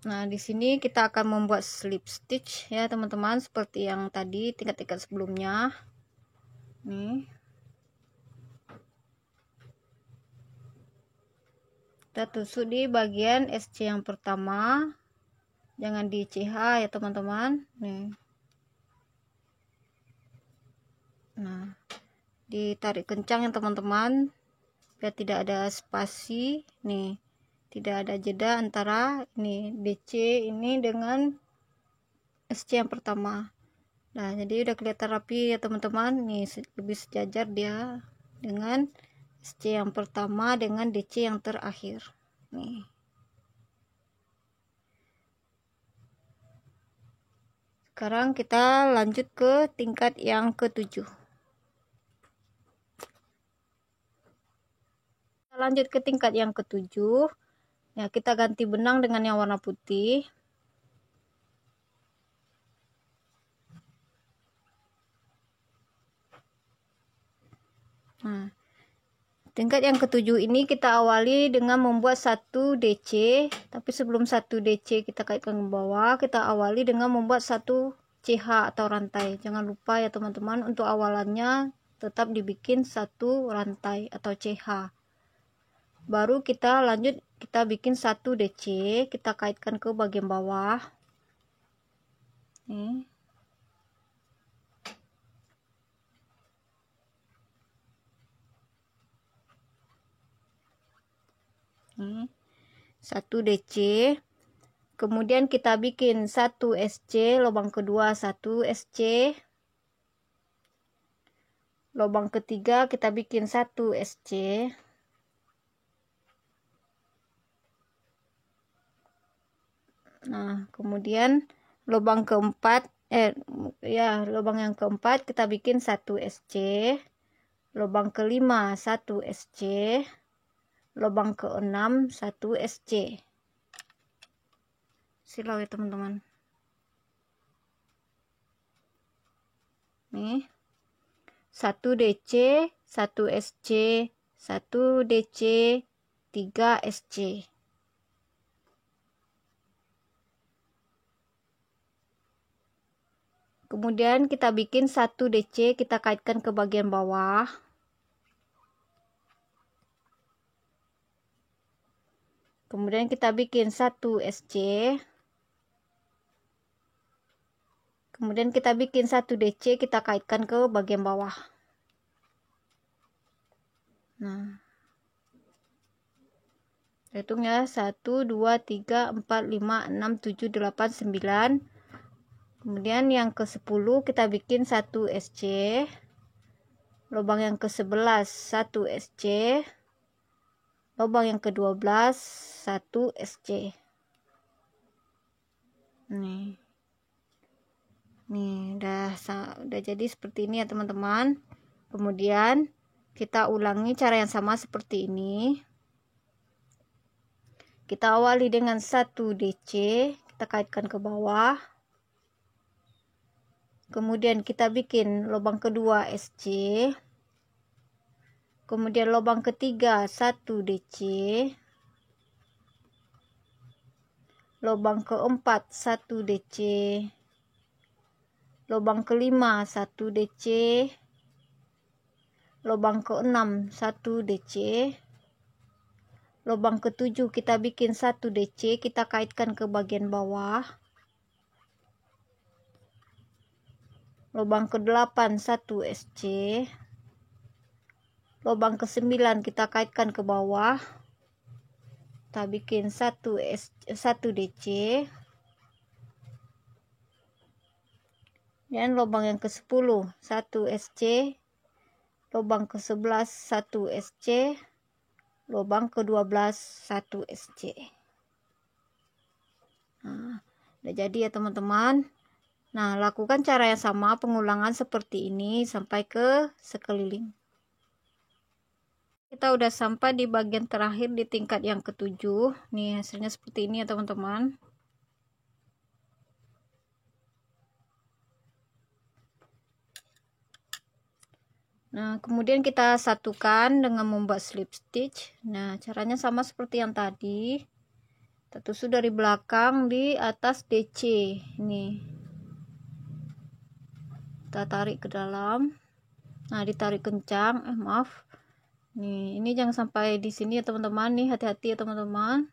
Nah, di sini kita akan membuat slip stitch ya teman-teman, seperti yang tadi tingkat-tingkat sebelumnya. Nih. Kita tusuk di bagian SC yang pertama. Jangan di CH ya teman-teman. Nih. Nah, ditarik kencang ya teman-teman, biar tidak ada spasi. Nih, tidak ada jeda antara ini DC ini dengan SC yang pertama. Nah, jadi udah kelihatan rapi ya teman-teman. Nih, lebih sejajar dia dengan SC yang pertama dengan DC yang terakhir. Nih. Sekarang kita lanjut ke tingkat yang ke-7. Lanjut ke tingkat yang ke-7. Ya, kita ganti benang dengan yang warna putih. Nah, tingkat yang ke-7 ini kita awali dengan membuat 1 DC, tapi sebelum 1 DC kita kaitkan ke bawah, kita awali dengan membuat 1 CH atau rantai. Jangan lupa ya teman-teman, untuk awalannya tetap dibikin 1 rantai atau CH. Baru kita lanjut, kita bikin 1 DC, kita kaitkan ke bagian bawah. Nih. Nih. 1 DC. Kemudian kita bikin 1 SC, lubang kedua 1 SC. Lubang ketiga kita bikin 1 SC. Nah, kemudian lubang keempat, lubang yang keempat kita bikin 1 SC. Lubang kelima 1 SC. Lubang keenam 1 SC. Silau ya teman-teman. Nih. 1 DC, 1 SC, 1 DC, 3 SC. Kemudian kita bikin 1 DC, kita kaitkan ke bagian bawah. Kemudian kita bikin 1 SC. Kemudian kita bikin 1 DC, kita kaitkan ke bagian bawah. Nah. Hitung ya, 1, 2, 3, 4, 5, 6, 7, 8, 9. Kemudian yang ke-10 kita bikin 1 SC. Lubang yang ke-11 1 SC. Lubang yang ke-12 1 SC. Nih udah jadi seperti ini ya teman-teman. Kemudian kita ulangi cara yang sama seperti ini. Kita awali dengan 1 DC, kita kaitkan ke bawah. Kemudian kita bikin lubang kedua SC. Kemudian lubang ketiga 1 DC. Lubang keempat 1 DC. Lubang kelima 1 DC. Lubang keenam 1 DC. Lubang ketujuh kita bikin 1 DC, kita kaitkan ke bagian bawah. Lubang ke-8 1 SC. Lubang ke-9 kita kaitkan ke bawah. Kita bikin 1 DC. Dan lubang yang ke-10 1 SC. Lubang ke-11 1 SC. Lubang ke-12 1 SC. Nah, udah jadi ya teman-teman. Nah, lakukan cara yang sama, pengulangan seperti ini sampai ke sekeliling. Kita udah sampai di bagian terakhir di tingkat yang ke-7. Nih hasilnya seperti ini ya teman-teman. Nah, kemudian kita satukan dengan membuat slip stitch. Nah, caranya sama seperti yang tadi. Kita tusuk dari belakang di atas DC. Ini kita tarik ke dalam. Nah, ditarik kencang. Maaf. Nih, ini jangan sampai di sini ya teman-teman. Nih, hati-hati ya teman-teman.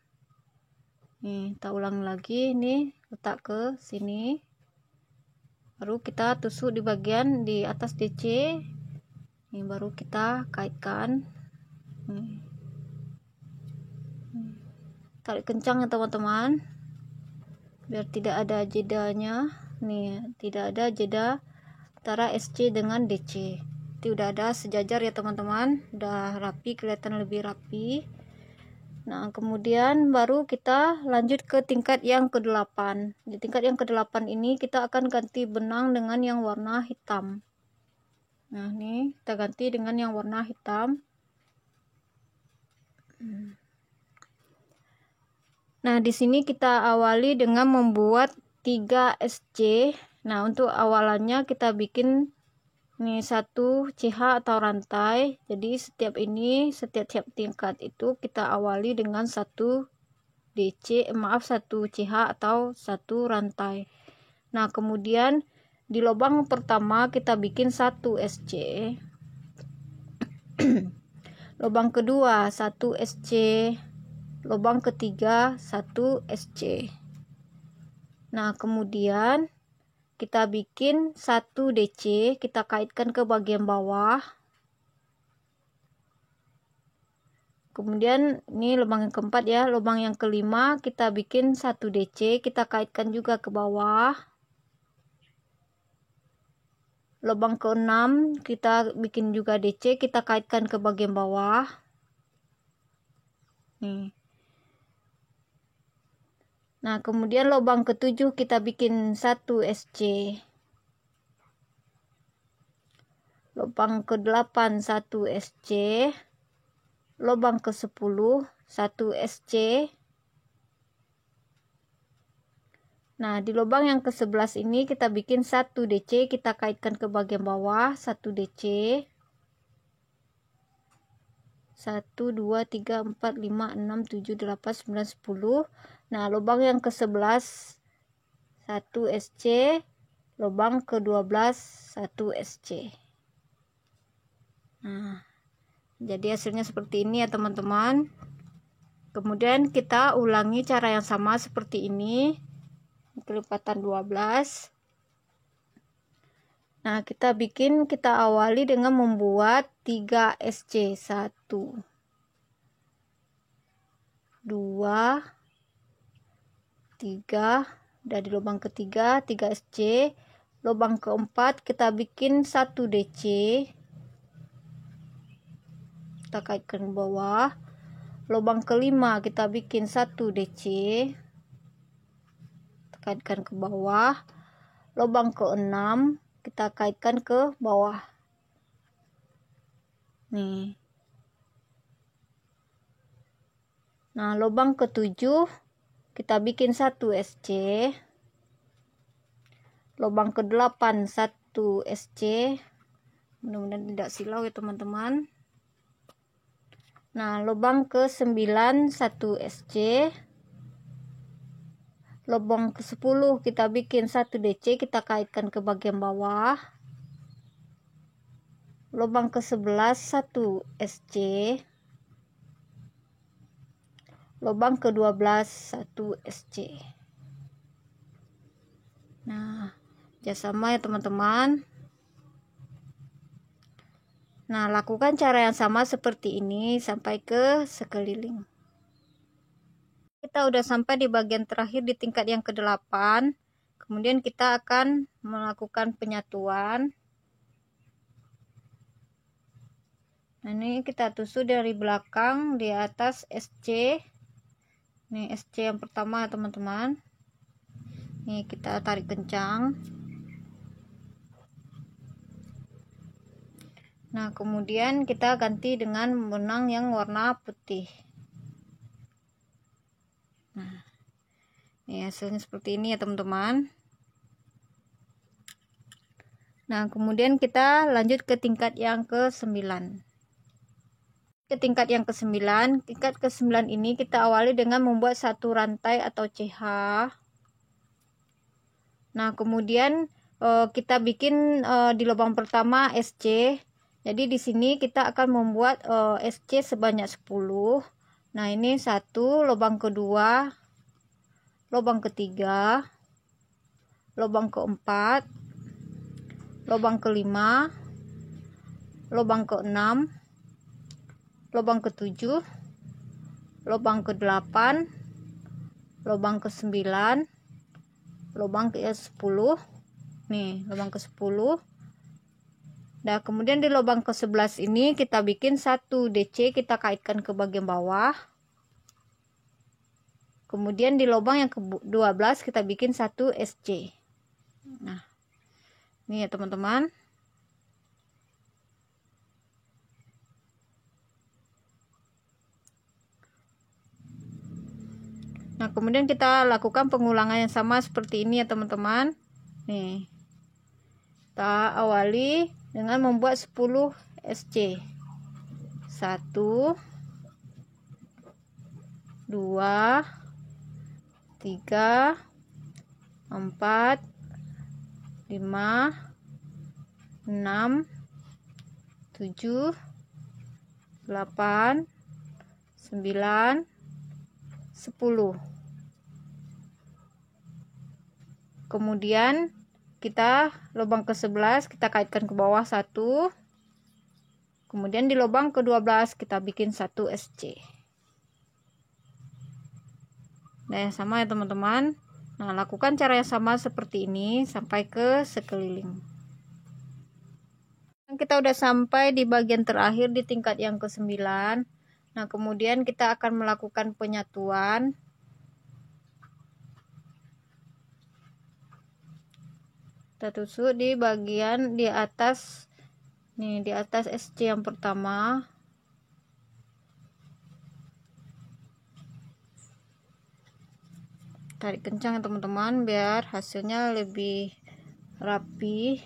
Nih, kita ulang lagi. Nih, letak ke sini. Baru kita tusuk di bagian di atas DC. Ini baru kita kaitkan. Nih. Tarik kencang ya teman-teman, biar tidak ada jedanya. Nih, tidak ada jeda antara SC dengan DC. Itu udah ada sejajar ya teman-teman, udah rapi, kelihatan lebih rapi. Nah, kemudian baru kita lanjut ke tingkat yang ke-8. Di tingkat yang ke-8 ini kita akan ganti benang dengan yang warna hitam. Nah, nih kita ganti dengan yang warna hitam. Nah, di sini kita awali dengan membuat 3 SC. Nah, untuk awalannya kita bikin nih 1 CH atau rantai. Jadi setiap tingkat itu kita awali dengan 1 CH atau 1 rantai. Nah, kemudian di lubang pertama kita bikin 1 SC. Lubang kedua 1 SC. Lubang ketiga 1 SC. Nah, kemudian kita bikin 1 DC, kita kaitkan ke bagian bawah. Kemudian ini lubang yang keempat ya, lubang yang kelima kita bikin 1 DC, kita kaitkan juga ke bawah. Lubang keenam kita bikin juga DC, kita kaitkan ke bagian bawah. Nih. Nah, kemudian lubang ke-7 kita bikin 1 SC. Lubang ke-8 1 SC. Lubang ke-10 1 SC. Nah, di lubang yang ke-11 ini kita bikin 1 DC, kita kaitkan ke bagian bawah, 1 DC. 1 2 3 4 5 6 7 8 9 10. Nah, lubang yang ke-11 1 SC, lubang ke-12 1 SC. Nah, jadi hasilnya seperti ini ya teman-teman. Kemudian kita ulangi cara yang sama seperti ini, kelipatan 12. Nah, kita awali dengan membuat 3 SC. 1 2 3. Dari lubang ketiga 3 SC. Lubang keempat kita bikin 1 DC, kita kaitkan ke bawah. Lubang kelima kita bikin 1 DC, kita kaitkan ke bawah. Lubang keenam kita kaitkan ke bawah. Nih. Nah, lubang ke-7 kita bikin 1 SC. Lubang ke-8 1 SC. Mudah-mudahan tidak silau ya teman-teman. Nah, lubang ke-9 1 SC. Lubang ke-10 kita bikin 1 DC, kita kaitkan ke bagian bawah. Lubang ke-11 1 SC. Lubang ke-12 1 SC. Nah, sama ya teman-teman. Nah, lakukan cara yang sama seperti ini sampai ke sekeliling. Kita udah sampai di bagian terakhir di tingkat yang ke-8. Kemudian kita akan melakukan penyatuan. Nah, ini kita tusuk dari belakang di atas SC. Ini SC yang pertama teman-teman. Nih kita tarik kencang. Nah, kemudian kita ganti dengan benang yang warna putih. Nah, ini hasilnya seperti ini ya teman-teman. Nah, kemudian kita lanjut ke tingkat yang ke-9. ke tingkat yang ke-9. Tingkat ke-9 ini kita awali dengan membuat satu rantai atau CH. Nah, kemudian kita bikin di lubang pertama SC. Jadi di sini kita akan membuat SC sebanyak 10. Nah, ini 1, lubang kedua, lubang ketiga, lubang keempat, lubang kelima, lubang keenam, lubang ketujuh, lubang ke-8, lubang ke-9, lubang ke-10. Nih, lubang ke-10. Nah, kemudian di lubang ke-11 ini kita bikin 1 DC, kita kaitkan ke bagian bawah. Kemudian di lubang yang ke-12 kita bikin 1 SC. Nah, ini ya teman-teman. Nah, kemudian kita lakukan pengulangan yang sama seperti ini ya teman-teman. Nih, kita awali dengan membuat 10 SC. 1, 2, 3, 4, 5, 6, 7, 8, 9, 10. Kemudian kita lubang ke-11 kita kaitkan ke bawah 1. Kemudian di lubang ke-12 kita bikin 1 SC. Nah, sama ya teman-teman. Nah, lakukan cara yang sama seperti ini sampai ke sekeliling. Kita udah sampai di bagian terakhir di tingkat yang ke-9. Nah, kemudian kita akan melakukan penyatuan. Kita tusuk di bagian di atas, nih di atas SC yang pertama. Tarik kencang ya teman-teman biar hasilnya lebih rapi.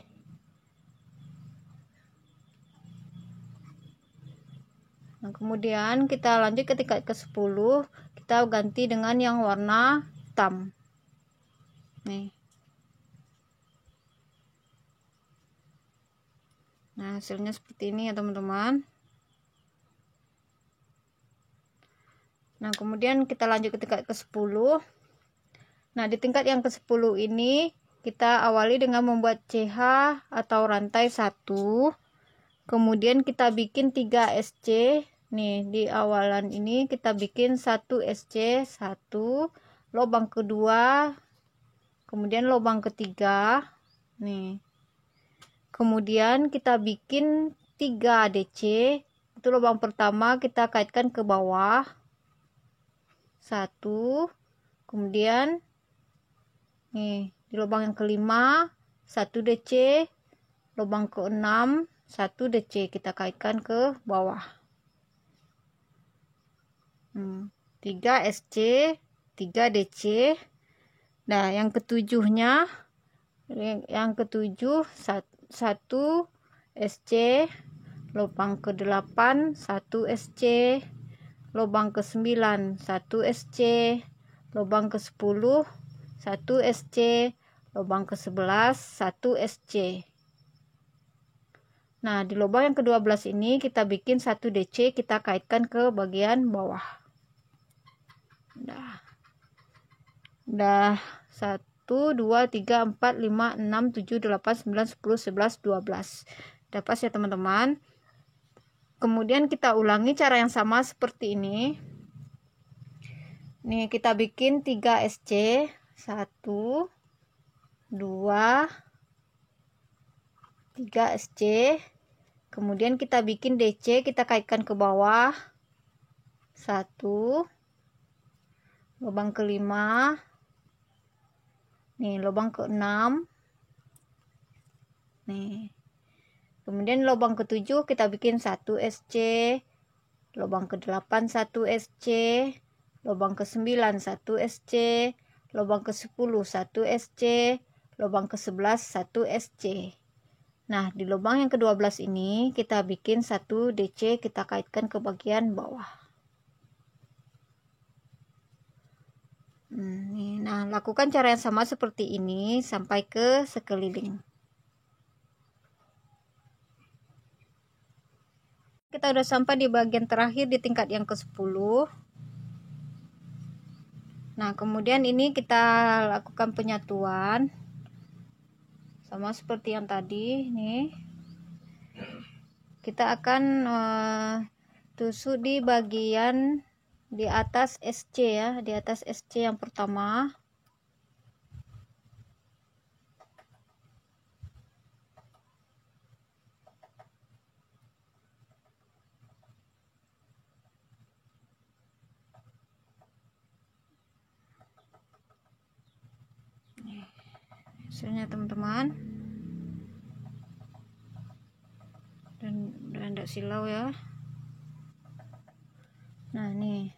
Nah, kemudian kita lanjut ke tingkat ke-10, kita ganti dengan yang warna hitam. Nih. Nah, hasilnya seperti ini ya teman-teman. Nah, kemudian kita lanjut ke tingkat ke-10. Nah, di tingkat yang ke-10 ini kita awali dengan membuat CH atau rantai 1. Kemudian kita bikin 3 SC. Nih, di awalan ini kita bikin 1 SC, 1, lubang kedua, kemudian lubang ketiga. Nih. Kemudian kita bikin 3 DC. Itu lubang pertama kita kaitkan ke bawah. 1. Kemudian nih, di lubang yang kelima 1 DC, lubang ke-6 1 DC kita kaitkan ke bawah. 3 SC, 3 DC. Nah, yang ketujuhnya, yang ketujuh 1 SC, lubang ke-8 1 SC, lubang ke-9 1 SC, lubang ke-10 1 SC, lubang ke-11 1 SC. Nah, di lubang yang ke-12 ini kita bikin 1 DC, kita kaitkan ke bagian bawah. Udah 1, 2, 3, 4, 5, 6, 7, 8, 9, 10, 11, 12. Udah pas ya teman-teman. Kemudian kita ulangi cara yang sama seperti ini. Nih, kita bikin 3 SC. 1, 2, 3 SC. Kemudian kita bikin DC, kita kaitkan ke bawah. 1, lubang kelima. Nih, lubang ke-6. Nih. Kemudian lubang ke-7 kita bikin 1 SC, lubang ke-8 1 SC, lubang ke-9 1 SC, lubang ke-10 1 SC, lubang ke-11 1 SC. Nah, di lubang yang ke-12 ini kita bikin 1 DC, kita kaitkan ke bagian bawah. Nah, lakukan cara yang sama seperti ini sampai ke sekeliling. Kita udah sampai di bagian terakhir di tingkat yang ke-10. Nah, kemudian ini kita lakukan penyatuan sama seperti yang tadi nih. Kita akan tusuk di bagian di atas SC ya, di atas SC yang pertama. Hasilnya teman-teman, dan tidak silau ya. Nah, nih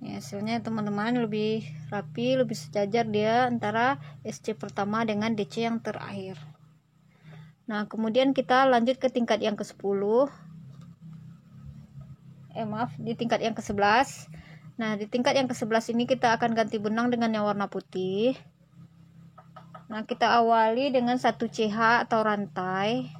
hasilnya teman-teman, lebih rapi, lebih sejajar dia antara SC pertama dengan DC yang terakhir. Nah, kemudian kita lanjut ke tingkat yang ke-10. Di tingkat yang ke-11. Nah, di tingkat yang ke-11 ini kita akan ganti benang dengan yang warna putih. Nah, kita awali dengan 1 CH atau rantai.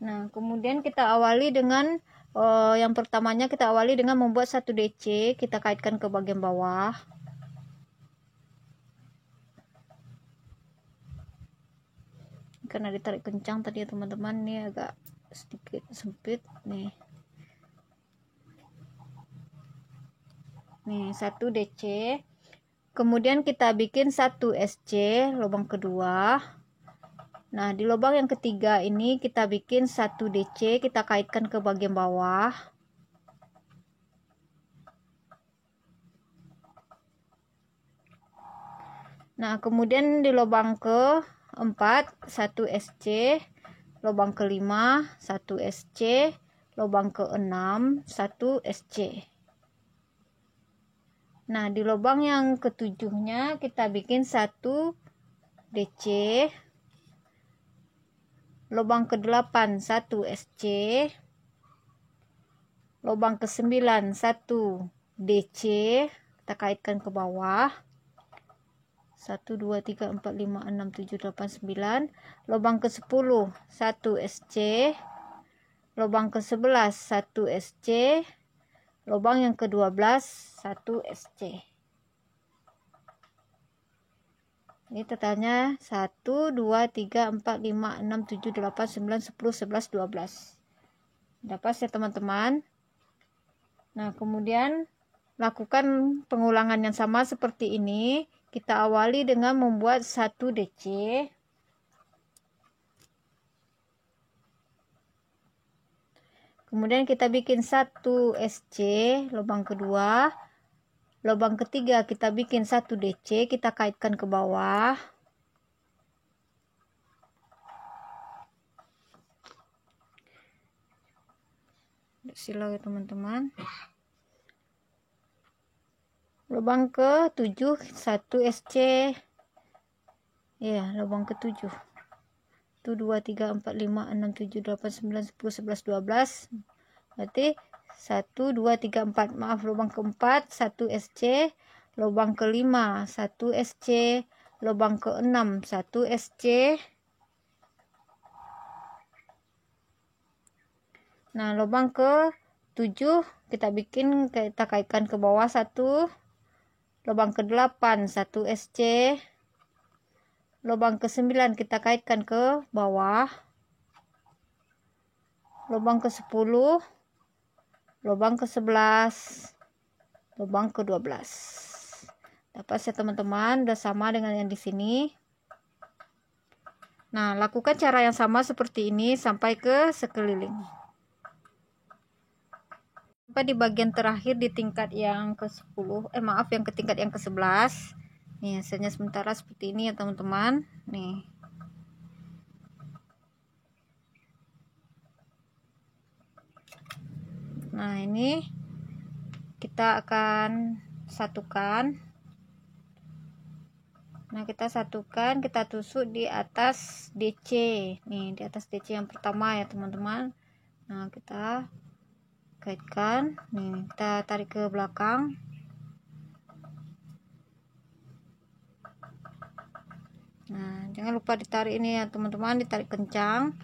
Nah, kemudian kita awali dengan yang pertamanya kita awali dengan membuat 1 DC, kita kaitkan ke bagian bawah. Karena ditarik kencang tadi ya teman-teman, ini agak sedikit sempit nih. Nih 1 DC. Kemudian kita bikin 1 SC lubang kedua. Nah, di lubang yang ketiga ini kita bikin 1 DC, kita kaitkan ke bagian bawah. Nah, kemudian di lubang ke-4 1 SC, lubang ke-5 1 SC, lubang ke-6 1 SC. Nah, di lubang yang ke-7-nya kita bikin 1 DC, lubang ke-8 1 SC, lubang ke-9 1 DC, kita kaitkan ke bawah. 1 2 3 4 5 6 7 8 9. Lubang ke-10 1 SC, lubang ke-11 1 SC, lubang yang ke-12 1 SC. Ini totalnya 1 2 3 4 5 6 7 8 9 10 11 12. Dapat ya teman-teman. Nah, kemudian lakukan pengulangan yang sama seperti ini. Kita awali dengan membuat 1 DC. Kemudian kita bikin 1 SC, lubang kedua. Lubang ketiga kita bikin 1 DC, kita kaitkan ke bawah. Silau ya teman-teman. Lubang ke-7 1 SC. Ya, lubang ke-7. 1 2 3 4 5 6 7 8 9 10 11 12. Berarti 1 2 3 4. Maaf, lubang ke-4 1 SC, lubang ke-5 1 SC, lubang ke-6 1 SC. Nah, lubang ke-7 kita kaitkan ke bawah 1. Lubang ke-8 1 SC, lubang ke-9 kita kaitkan ke bawah. Lubang ke-10, lubang ke-11, lubang ke-12. Dapat ya teman-teman, udah sama dengan yang di sini. Nah, lakukan cara yang sama seperti ini sampai ke sekeliling. Sampai di bagian terakhir di tingkat yang ke-10, yang ke tingkat yang ke-11. Nih, hasilnya sementara seperti ini ya teman-teman. Nih. Nah, ini kita akan satukan. Nah, kita satukan, kita tusuk di atas DC. Nih, di atas DC yang pertama ya, teman-teman. Nah, kita kaitkan. Nih, kita tarik ke belakang. Nah, jangan lupa ditarik ini ya, teman-teman, ditarik kencang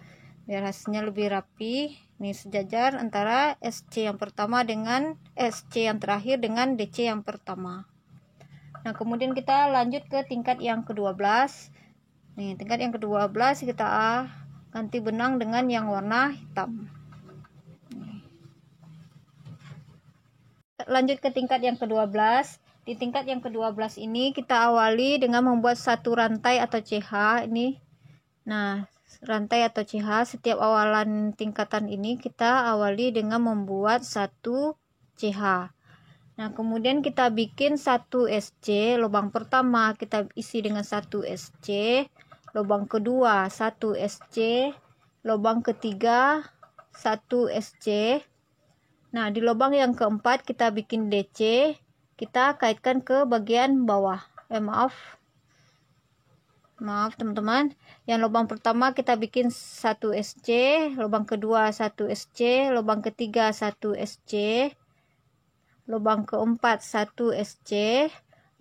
biar hasilnya lebih rapi. Ini sejajar antara SC yang pertama dengan SC yang terakhir dengan DC yang pertama. Nah, kemudian kita lanjut ke tingkat yang ke-12. Nih, tingkat yang ke-12 kita ganti benang dengan yang warna hitam. Nih. Lanjut ke tingkat yang ke-12. Di tingkat yang ke-12 ini kita awali dengan membuat satu rantai atau CH ini. Nah, rantai atau CH, setiap awalan tingkatan ini kita awali dengan membuat satu CH. Nah, kemudian kita bikin satu SC, lubang pertama kita isi dengan satu SC, lubang kedua satu SC, lubang ketiga satu SC. Nah, di lubang yang keempat kita bikin DC, kita kaitkan ke bagian bawah. Maaf teman-teman, yang lubang pertama kita bikin satu SC, lubang kedua satu SC, lubang ketiga satu SC, lubang keempat satu SC,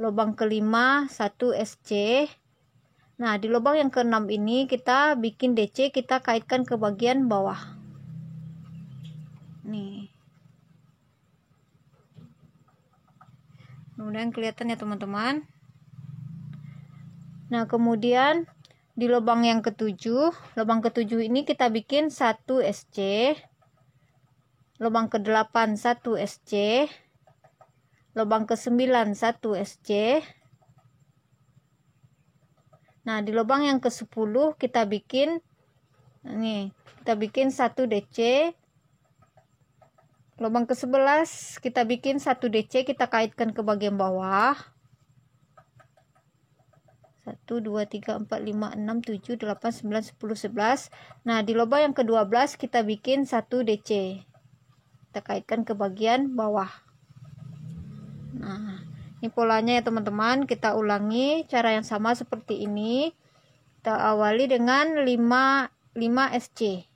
lubang kelima satu SC. Nah, di lubang yang keenam ini kita bikin DC, kita kaitkan ke bagian bawah. Nih, kemudian kelihatan ya teman-teman. Nah, kemudian di lubang yang lubang ketujuh ini kita bikin satu SC, lubang ke-8 satu SC, lubang ke-9 satu SC. Nah, di lubang yang ke-10 kita bikin satu DC. Lubang ke-11 kita bikin satu DC, kita kaitkan ke bagian bawah. 1 2 3 4 5 6 7 8 9 10 11. Nah, di lubang yang ke-12 kita bikin satu DC. Kita kaitkan ke bagian bawah. Nah, ini polanya ya teman-teman, kita ulangi cara yang sama seperti ini. Kita awali dengan 5 SC.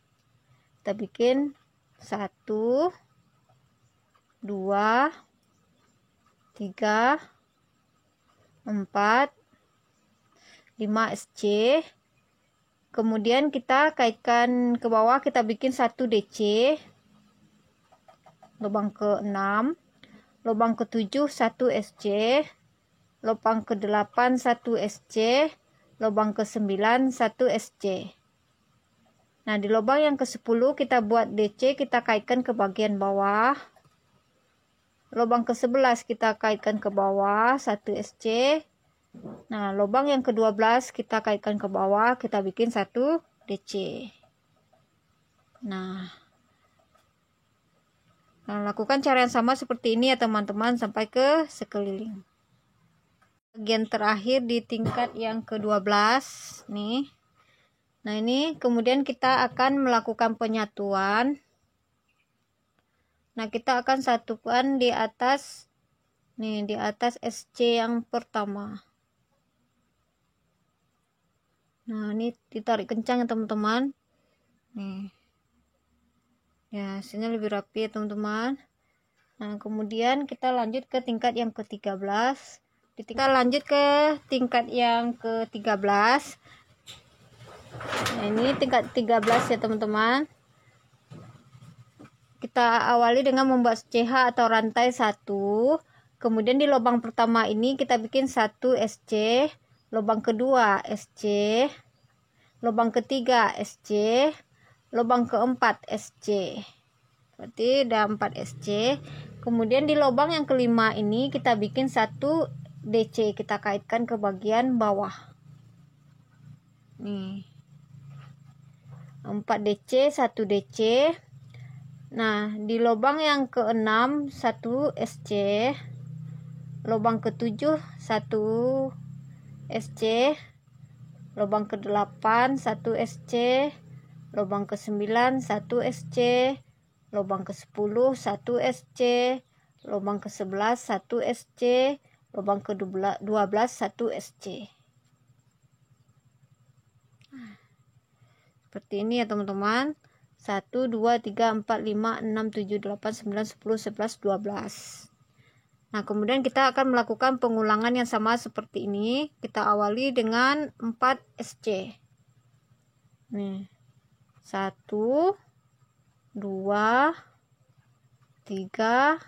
Kita bikin 1 2 3 4 5 SC. Kemudian kita kaitkan ke bawah, kita bikin satu DC. Lubang ke-6, lubang ke-7 satu SC, lubang ke-8 satu SC, lubang ke-9 satu SC. Nah, di lubang yang ke-10 kita buat DC, kita kaitkan ke bagian bawah. Lubang ke-11 kita kaitkan ke bawah satu SC. Nah, lubang yang ke-12 kita kaitkan ke bawah, kita bikin satu DC. Nah, lakukan cara yang sama seperti ini ya teman-teman sampai ke sekeliling. Bagian terakhir di tingkat yang ke-12 nih. Nah, ini kemudian kita akan melakukan penyatuan. Nah, kita akan satukan di atas SC yang pertama. Nah, ini ditarik kencang ya teman-teman. Nih. Ya, hasilnya lebih rapi ya teman-teman. Nah, kemudian kita lanjut ke tingkat yang ke-13. Kita lanjut ke tingkat yang ke-13. Nah, ini tingkat 13 ya teman-teman. Kita awali dengan membuat CH atau rantai 1. Kemudian di lubang pertama ini kita bikin satu SC, lubang kedua SC, lubang ketiga SC, lubang keempat SC. Berarti ada 4 SC. Kemudian di lubang yang kelima ini kita bikin satu DC, kita kaitkan ke bagian bawah. Nih. 4 DC, 1 DC. Nah, di lubang yang ke-6 1 SC, lubang ke-7 1 SC, lubang ke-8 1 SC, lubang ke-9 1 SC, lubang ke-10 1 SC, lubang ke-11 1 SC, lubang ke-12 1 SC. Seperti ini ya teman-teman. 1 2 3 4 5 6 7 8 9 10 11 12. Nah, kemudian kita akan melakukan pengulangan yang sama seperti ini. Kita awali dengan 4 SC. Nih. 1 2 3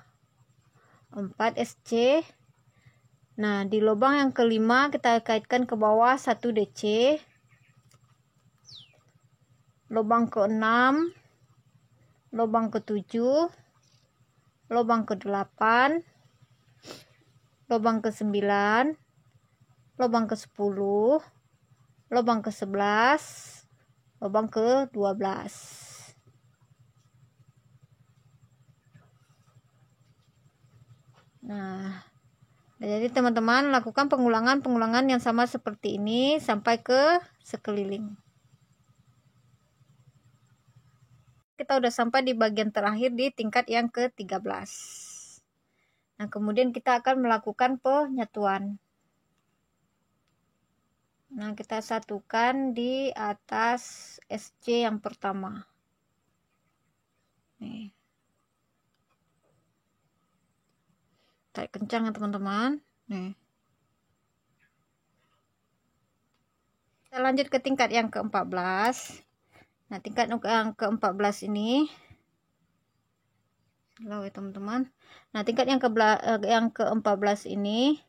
4 SC. Nah, di lubang yang kelima kita kaitkan ke bawah 1 DC. Lubang ke-6, lubang ke-7, lubang ke-8, lubang ke-9, lubang ke-10, lubang ke-11, lubang ke-12. Nah, jadi teman-teman lakukan pengulangan yang sama seperti ini sampai ke sekeliling. Kita udah sampai di bagian terakhir di tingkat yang ke-13. Nah, kemudian kita akan melakukan penyatuan. Nah, kita satukan di atas SC yang pertama. Nih. Tarik kencang ya teman-teman. Nih. Kita lanjut ke tingkat yang ke-14. Nah, tingkat yang ke-14 ini ya teman-teman. Nah, tingkat yang ke-14 ini,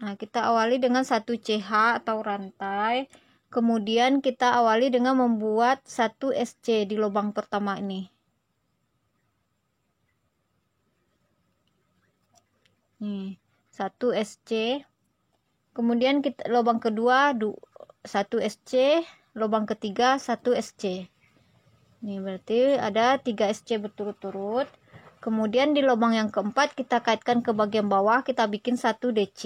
nah, kita awali dengan 1 CH atau rantai. Kemudian kita awali dengan membuat 1 SC di lubang pertama ini. Nih, 1 SC. Kemudian kita lubang kedua 1 SC, lubang ketiga 1 SC. Ini berarti ada 3 SC berturut-turut. Kemudian di lubang yang keempat kita kaitkan ke bagian bawah, kita bikin 1 DC.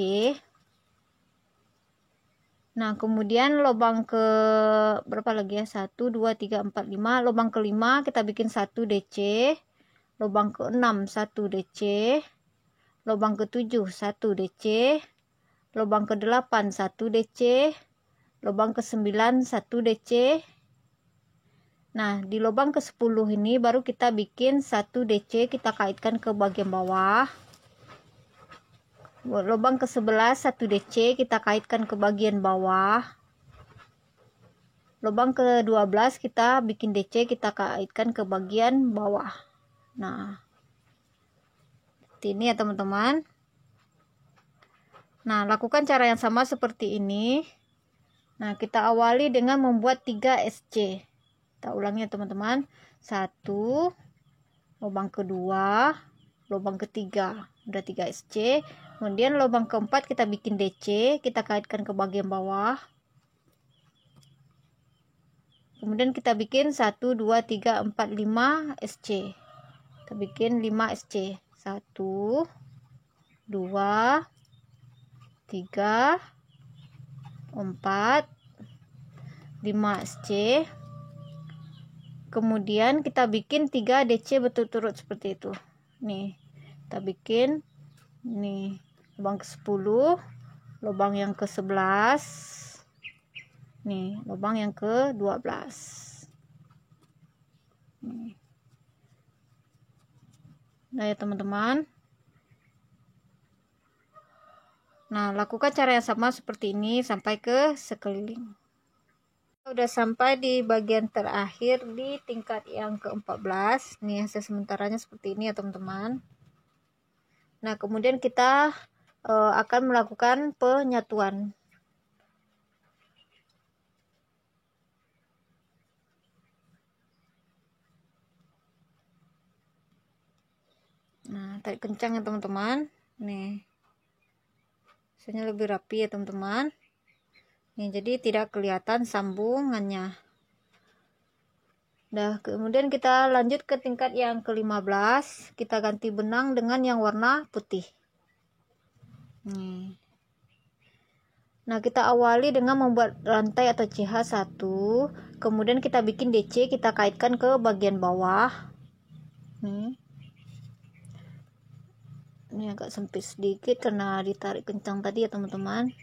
Nah, kemudian lubang ke berapa lagi ya? 1 2 3 4 5. Lubang kelima kita bikin 1 DC. Lubang ke-6 1 DC. Lubang ke-7 1 DC. Lubang ke-8 1 DC, lubang ke-9 1 DC. Nah, di lubang ke-10 ini baru kita bikin 1 DC, kita kaitkan ke bagian bawah. Lubang ke-11 1 DC, kita kaitkan ke bagian bawah. Lubang ke-12 kita bikin DC, kita kaitkan ke bagian bawah. Nah, seperti ini ya teman-teman. Nah, lakukan cara yang sama seperti ini. Nah, kita awali dengan membuat 3 SC. Kita ulangi ya teman-teman. 1, lubang kedua, lubang ketiga. Udah 3 SC. Kemudian lubang keempat kita bikin DC, kita kaitkan ke bagian bawah. Kemudian kita bikin 1, 2, 3, 4, 5 SC. Kita bikin 5 SC. 1, 2, 3, 4, 5 SC. Kemudian kita bikin 3 DC berturut-turut seperti itu. Nih, kita bikin nih lubang ke-10, lubang yang ke-11, nih lubang yang ke-12. Nah ya teman-teman. Nah, lakukan cara yang sama seperti ini sampai ke sekeliling. Udah sampai di bagian terakhir di tingkat yang ke-14. Nih hasil sementaranya seperti ini ya teman-teman. Nah, kemudian kita akan melakukan penyatuan. Nah, tarik kencang ya teman-teman. Nih, hasilnya lebih rapi ya teman-teman. Nih, jadi tidak kelihatan sambungannya. Nah, kemudian kita lanjut ke tingkat yang ke-15. Kita ganti benang dengan yang warna putih. Nih. Nah, kita awali dengan membuat rantai atau CH1, kemudian kita bikin DC, kita kaitkan ke bagian bawah. Ini agak sempit sedikit karena ditarik kencang tadi ya teman-teman.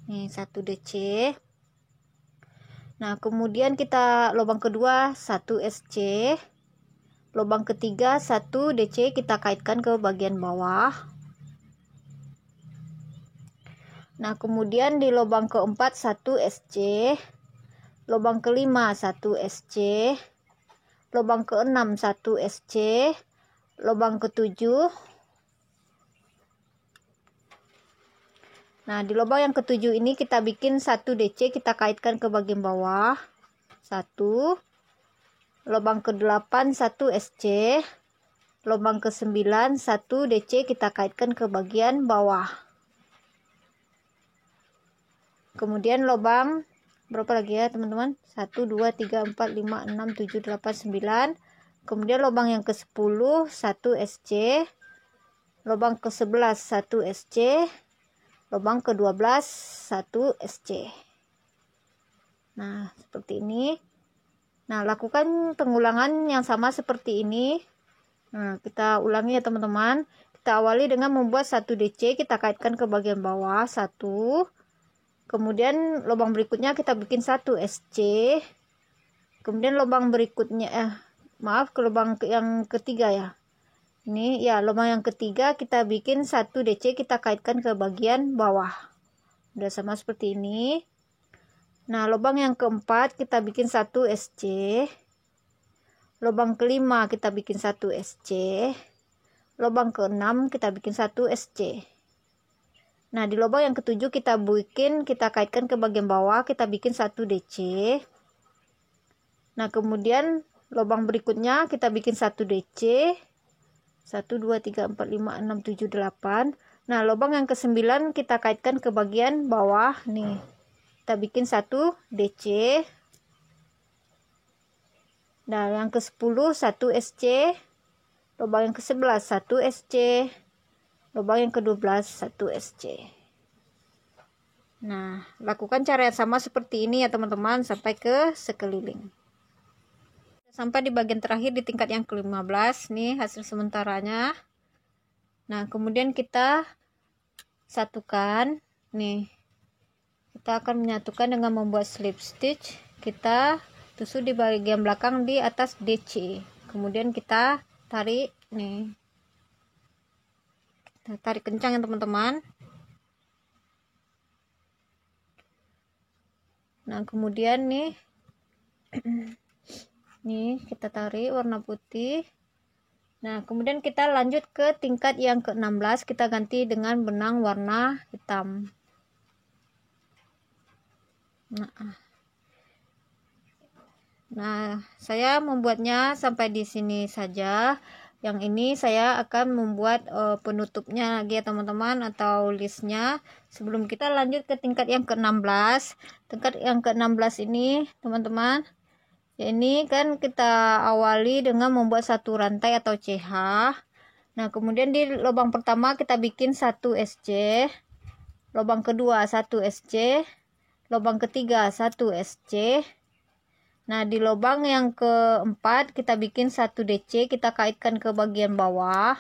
Nih 1 DC. Nah, kemudian kita lubang kedua 1 SC, lubang ketiga 1 DC, kita kaitkan ke bagian bawah. Nah, kemudian di lubang keempat 1 SC, lubang kelima 1 SC, lubang keenam 1 SC, lubang ketujuh. Nah, di lubang yang ketujuh ini kita bikin 1 DC, kita kaitkan ke bagian bawah. 1. Lubang ke-8 1 SC, lubang ke-9 1 DC, kita kaitkan ke bagian bawah. Kemudian lubang berapa lagi ya teman-teman? 1 2 3 4 5 6 7 8 9. Kemudian lubang yang ke-10 1 SC, lubang ke-11 1 SC, lubang ke-12 1 SC. Nah, seperti ini. Nah, lakukan pengulangan yang sama seperti ini. Nah, kita ulangi ya teman-teman. Kita awali dengan membuat 1 DC, kita kaitkan ke bagian bawah 1. Kemudian lubang berikutnya kita bikin 1 SC. Kemudian lubang berikutnya ke lubang yang ketiga ya. Ini ya, lubang yang ketiga kita bikin 1 DC, kita kaitkan ke bagian bawah. Udah sama seperti ini. Nah, lubang yang keempat kita bikin 1 SC, lubang kelima kita bikin 1 SC, lubang keenam kita bikin 1 SC. Nah, di lubang yang ketujuh kita kaitkan ke bagian bawah, kita bikin 1 DC. Nah, kemudian lubang berikutnya kita bikin 1 DC. 1 2 3 4 5 6 7 8. Nah, lubang yang ke-9 kita kaitkan ke bagian bawah nih. Kita bikin 1 DC. Nah, yang ke-10 1 SC, lubang yang ke-11 1 SC, lubang yang ke-12 1 SC. Nah, lakukan cara yang sama seperti ini ya teman-teman sampai ke sekeliling. Sampai di bagian terakhir di tingkat yang ke-15 nih hasil sementaranya. Nah, kemudian kita satukan nih. Kita akan menyatukan dengan membuat slip stitch. Kita tusuk di bagian belakang di atas DC. Kemudian kita tarik nih. Kita tarik kencang ya teman-teman. Nah, kemudian nih nih kita tarik warna putih. Nah, kemudian kita lanjut ke tingkat yang ke-16, kita ganti dengan benang warna hitam. Nah, saya membuatnya sampai di sini saja. Yang ini saya akan membuat penutupnya lagi ya teman-teman, atau listnya. Sebelum kita lanjut ke tingkat yang ke-16. Tingkat yang ke-16 ini teman-teman, ya ini kan kita awali dengan membuat 1 rantai atau CH. Nah, kemudian di lubang pertama kita bikin 1 SC, lubang kedua 1 SC, lubang ketiga 1 SC. Nah, di lubang yang keempat kita bikin 1 DC, kita kaitkan ke bagian bawah.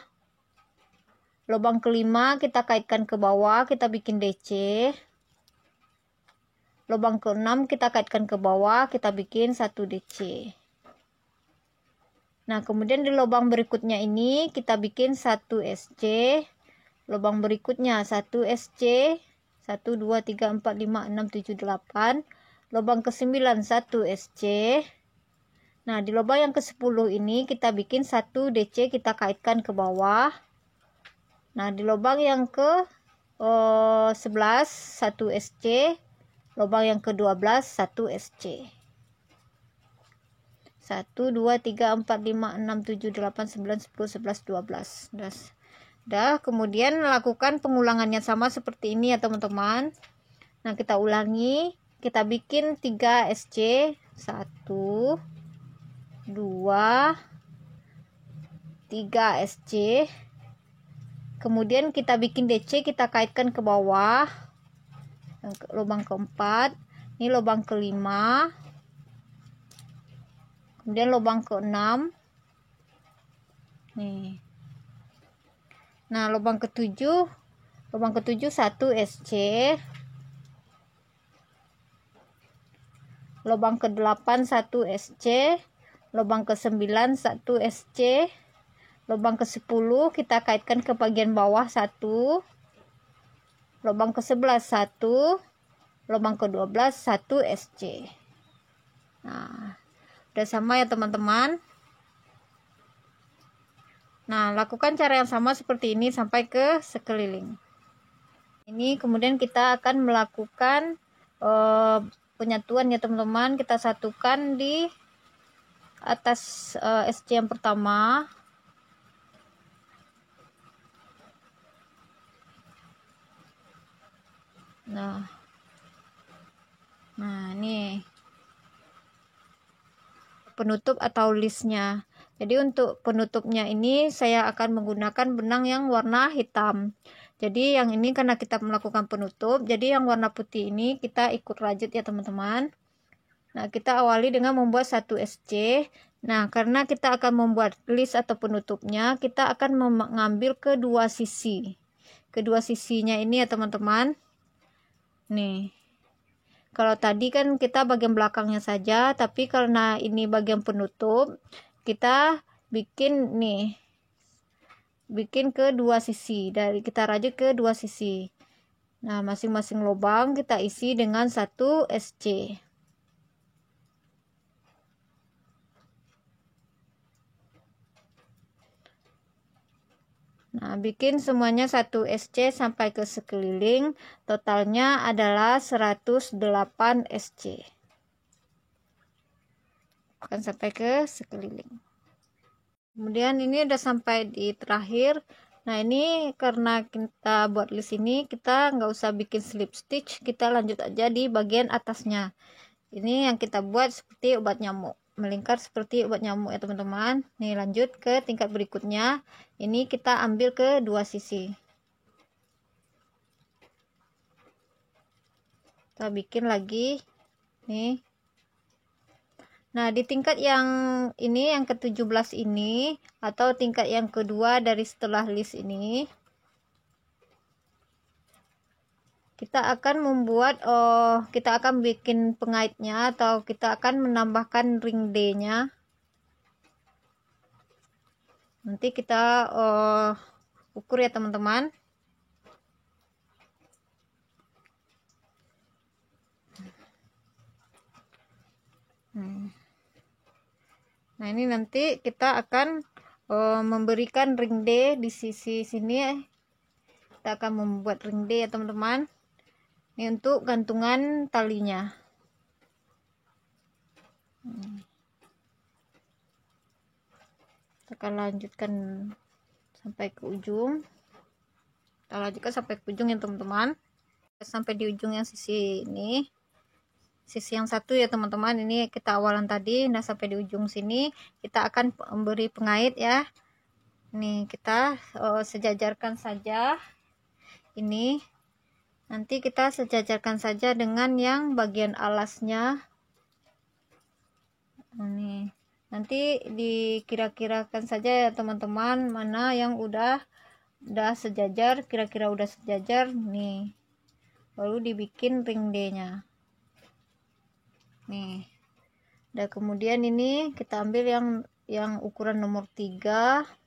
Lubang kelima kita kaitkan ke bawah, kita bikin DC. Lubang keenam kita kaitkan ke bawah, kita bikin 1 DC. Nah, kemudian di lubang berikutnya ini kita bikin 1 SC, lubang berikutnya 1 SC, 1 2 3 4 5 6 7 8. Lubang ke-9 1 SC. Nah, di lubang yang ke-10 ini kita bikin 1 DC, kita kaitkan ke bawah. Nah, di lubang yang ke-11 1 SC, lubang yang ke-12 1 SC. 1 2 3 4 5 6 7 8 9 10 11 12. Dah, kemudian lakukan pengulangannya sama seperti ini ya teman-teman. Nah, kita ulangi. Kita bikin 3 SC, 1 2 3 SC, kemudian kita bikin DC, kita kaitkan ke bawah lubang keempat, ini lubang kelima, kemudian lubang keenam nih. Nah lubang ketujuh 1 SC, lubang ke-8 1 SC, lubang ke-9 1 SC, lubang ke-10 kita kaitkan ke bagian bawah 1, lubang ke-11 1, lubang ke-12 1 SC. Nah udah sama ya teman-teman. Nah lakukan cara yang sama seperti ini sampai ke sekeliling. Ini kemudian kita akan melakukan penyatuan ya teman-teman. Kita satukan di atas SC yang pertama. Nah ini penutup atau listnya. Jadi untuk penutupnya ini saya akan menggunakan benang yang warna hitam. Jadi yang ini karena kita melakukan penutup, jadi yang warna putih ini kita ikut rajut ya teman-teman. Nah kita awali dengan membuat 1 SC. Nah karena kita akan membuat list atau penutupnya, kita akan mengambil kedua sisi. Kedua sisinya ini ya teman-teman. Nih. Kalau tadi kan kita bagian belakangnya saja, tapi karena ini bagian penutup, kita bikin nih, bikin ke dua sisi, dari kita rajut ke dua sisi. Nah masing-masing lubang kita isi dengan 1 SC. Nah bikin semuanya 1 SC sampai ke sekeliling, totalnya adalah 108 SC. Akan sampai ke sekeliling. Kemudian ini udah sampai di terakhir. Nah ini karena kita buat list ini, kita nggak usah bikin slip stitch, kita lanjut aja di bagian atasnya. Ini yang kita buat seperti obat nyamuk, melingkar seperti obat nyamuk ya teman-teman. Nih lanjut ke tingkat berikutnya. Ini kita ambil ke dua sisi. Kita bikin lagi nih. Nah di tingkat yang ini, yang ke-17 ini, atau tingkat yang kedua dari setelah list ini, kita akan membuat kita akan bikin pengaitnya, atau kita akan menambahkan ring D nya. Nanti kita ukur ya teman-teman. Nah ini nanti kita akan memberikan ring D di sisi sini. Kita akan membuat ring D ya teman-teman. Ini untuk gantungan talinya. Kita akan lanjutkan sampai ke ujung. Kita lanjutkan sampai ke ujung ya teman-teman. Sampai di ujung yang sisi ini, sisi yang satu ya teman-teman. Ini kita awalan tadi. Nah sampai di ujung sini kita akan memberi pengait ya. Nih kita sejajarkan saja ini. Nanti kita sejajarkan saja dengan yang bagian alasnya. Ini nanti dikira-kirakan saja ya teman-teman, mana yang udah sejajar, kira-kira udah sejajar nih. Baru dibikin ring D nya. Nih. Dan kemudian ini kita ambil yang ukuran nomor 3.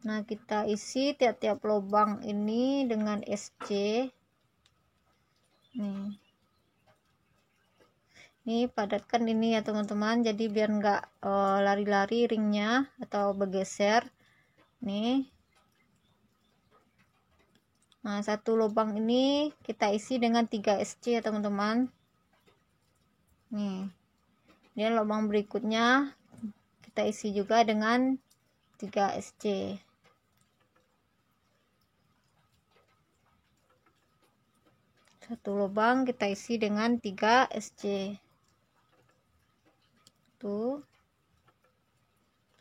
Nah kita isi tiap-tiap lubang ini dengan SC. Nih padatkan ini ya teman-teman, jadi biar nggak lari-lari ringnya atau bergeser. Nih. Nah satu lubang ini kita isi dengan 3 SC ya teman-teman. Nih. Dan lubang berikutnya kita isi juga dengan 3 SC. Satu lubang kita isi dengan 3 SC. 1,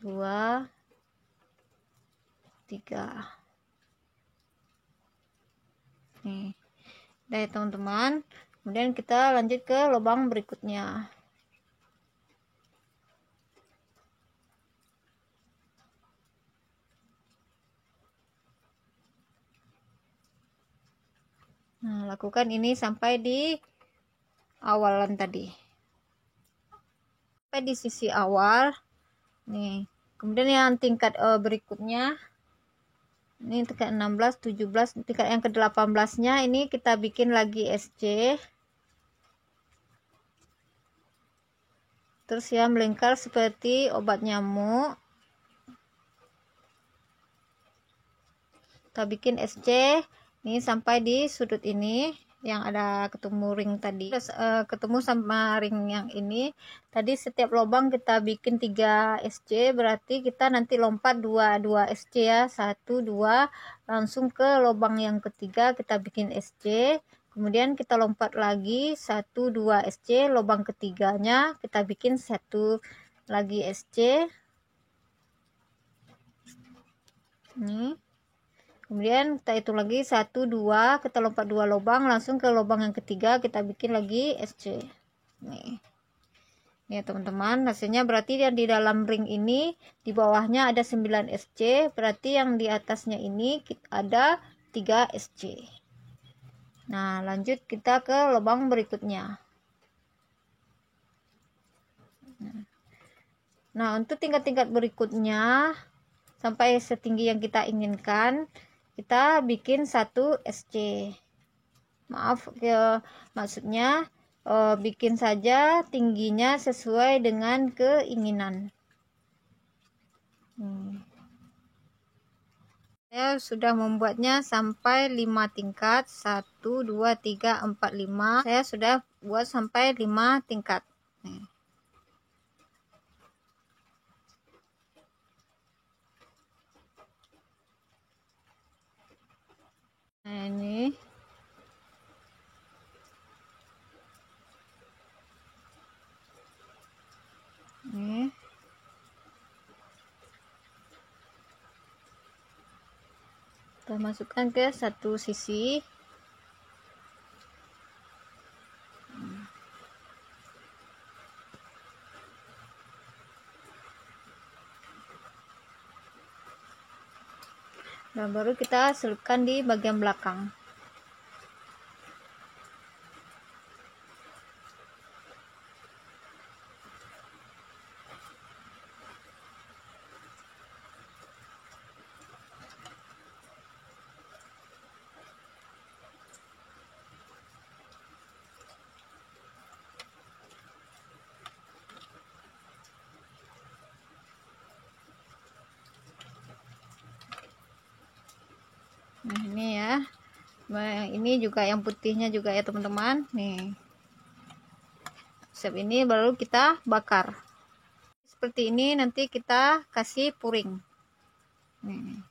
2, 3. Nih, udah ya teman-teman. Kemudian kita lanjut ke lubang berikutnya. Nah, lakukan ini sampai di awalan tadi. Sampai di sisi awal. Nih, kemudian yang tingkat berikutnya. Ini tingkat 16, 17, tingkat yang ke-18-nya ini kita bikin lagi SC. Terus ya melingkar seperti obat nyamuk. Kita bikin SC ini sampai di sudut ini yang ada ketemu ring tadi. Terus ketemu sama ring yang ini. Tadi setiap lubang kita bikin 3 SC, berarti kita nanti lompat 2 SC ya. 1 2 langsung ke lubang yang ketiga kita bikin SC. Kemudian kita lompat lagi 1 2 SC, lubang ketiganya kita bikin 1 lagi SC. Ini. Kemudian kita hitung lagi 1 2, kita lompat 2 lubang langsung ke lubang yang ketiga kita bikin lagi SC. Nih. Nih teman-teman, hasilnya berarti yang di dalam ring ini di bawahnya ada 9 SC, berarti yang di atasnya ini ada 3 SC. Nah, lanjut kita ke lubang berikutnya. Nah, untuk tingkat-tingkat berikutnya sampai setinggi yang kita inginkan, kita bikin 1 SC. Maaf ya, maksudnya bikin saja tingginya sesuai dengan keinginan. Saya sudah membuatnya sampai 5 tingkat. 1 2 3 4 5. Saya sudah buat sampai 5 tingkat. Nah, ini kita masukkan ke satu sisi. Dan baru kita selipkan di bagian belakang. Nah, ini ya. Nah, ini juga yang putihnya juga ya teman-teman. Nih. Siap, ini baru kita bakar. Seperti ini nanti kita kasih puring. Nih.